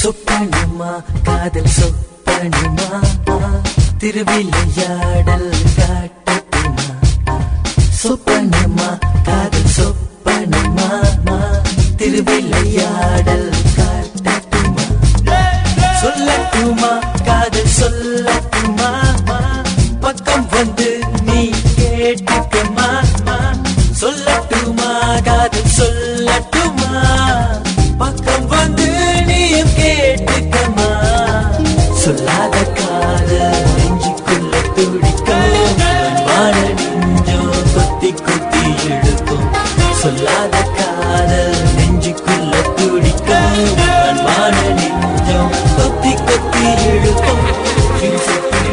சொப்பனமா காதல் சொப்பனமா திருவிளையாடல் காட்டட்டுமா சொப்பனமா காதல் சொப்பனமா திருவிளையாடல் காட்டட்டுமா சொல்லட்டுமா காதல் சொல்லட்டுமா பக்கம் வந்து நீ கேட்டுக்கமா சொல்லட்டுமா காதல் சொல்லட்டுமா பக்கம் வந்து நீயும் கேட்டுக்கமா சொல்லாத காதல் நெஞ்சுக்குள்ள துடிக்கும் வாழ நெஞ்சோ கொத்தி கொத்தி இழுக்கும் சொல்லாத காதல் நெஞ்சுக்குள்ள துடிக்கும் வாழ நெஞ்சோ கொத்தி கொத்தி இழுக்கும்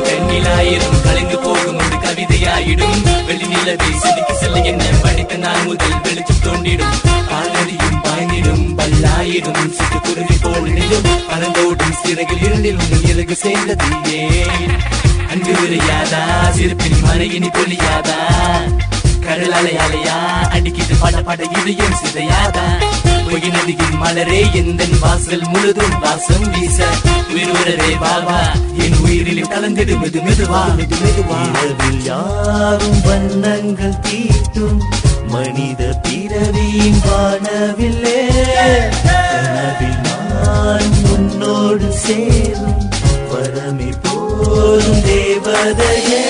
கண்ணிலாயிரம் கலைந்து போகும் ஒரு கவிதையாயிடும் வெள்ளி நிலவை செதுக்கி செல்ல என்ன படித்த நான் முதல் வெளிச்சம் தோண்டிடும் பாலறியும் பாய்ந்திடும் பல்லாயிடும் சிட்டு குருவி போலிடும் பறந்தோடும் சிறகில் இருந்தில் உங்கள் இறகு சேர்ந்தது ஏன் அங்கு விரையாதா சிறப்பின் மறையினி பொழியாதா கடல் அலையா அடிக்கிட்டு பட பட இடையும் சிதையாதா பொய் நதியின் மலரே எந்த வாசல் முழுதும் வாசம் வீச உயிர்வரவே வாவா என் உயிரிலும் கலந்திடும் மெது மெதுவா இரவில் யாரும் வண்ணங்கள் தீட்டும் மனித பிறவியின் வானவில்லே கனவில் நான் உன்னோடு சேரும் வரமே போரும் தேவதையே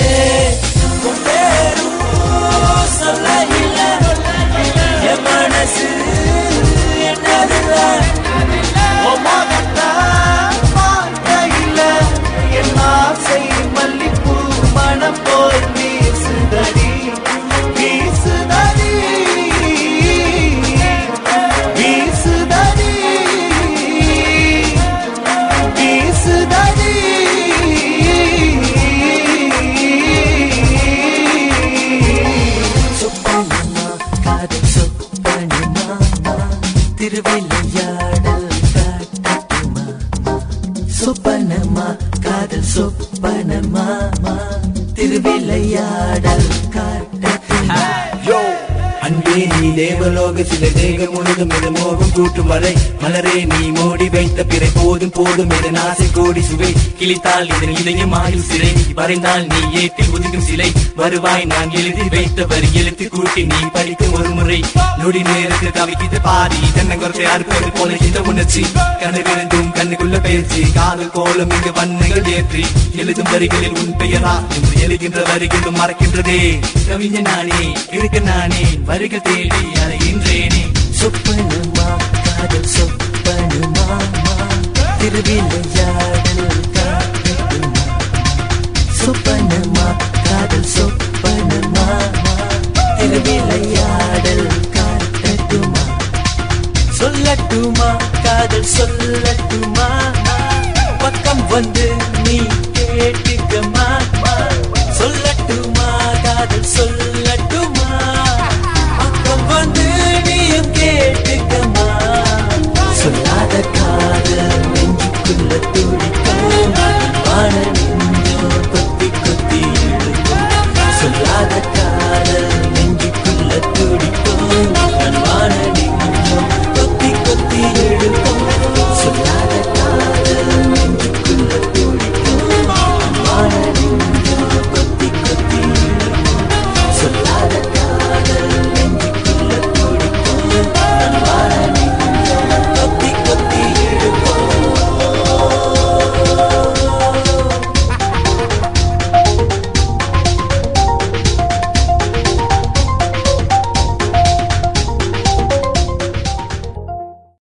சொல்ல இல்ல என் மனசு என்னதில்ல இல்ல என் ஆசை மல்லிப்பூ மனம் போல் வீசுதடி வீசுதடி வீசுதடி வீசுதடி சொப்பனமா காதல் சொப்பனமா திருவிளையாடல் காட்டட்டுமா சொப்பனமா காதல் சொப்பனமா திருவிளையாடல் காட்டட்டுமா அன்பே நீ தேவலோக சில தேகம் முழுதும் எது மோகம் கூட்டும் வரை மலரே நீ மூடி வைத்த பிறை போதும் போதும் எதன் ஆசை கோடி சுவை கிழித்தால் இதன் இதயம் ஆயுள் சிறை வரைந்தால் நீ ஏற்றில் ஒதுங்கும் சிலை வருவாய் நான் எழுதி வைத்த வரி எழுத்து கூட்டி நீ படிக்கும் ஒரு முறை நொடி நேரத்தில் தவிக்கிட்டு பாதி தென்னங்குறத்தை அறுப்பது போல இந்த உணர்ச்சி கனவிருந்தும் கண்ணுக்குள்ள பயிற்சி காதல் கோலம் இங்கு வண்ணங்கள் ஏற்றி எழுதும் வரிகளில் உன் பெயரா என்று எழுகின்ற வரிகளும் மறக்கின்றதே கவிஞன் நானே இருக்க நானே வரிகள் தேடி அலைகின்றேனே சொப்பனமா காதல் சொப்பனமா திருவிளையாடல் காட்டட்டுமா சொப்பனமா காதல் சொப்பனமா திருவிளையாடல் காட்டட்டுமா சொல்லட்டுமா காதல் சொல்லட்டுமா பக்கம் வந்து நீ கேட்டுக்கமா சொல்லட்டுமா காதல் சொல்ல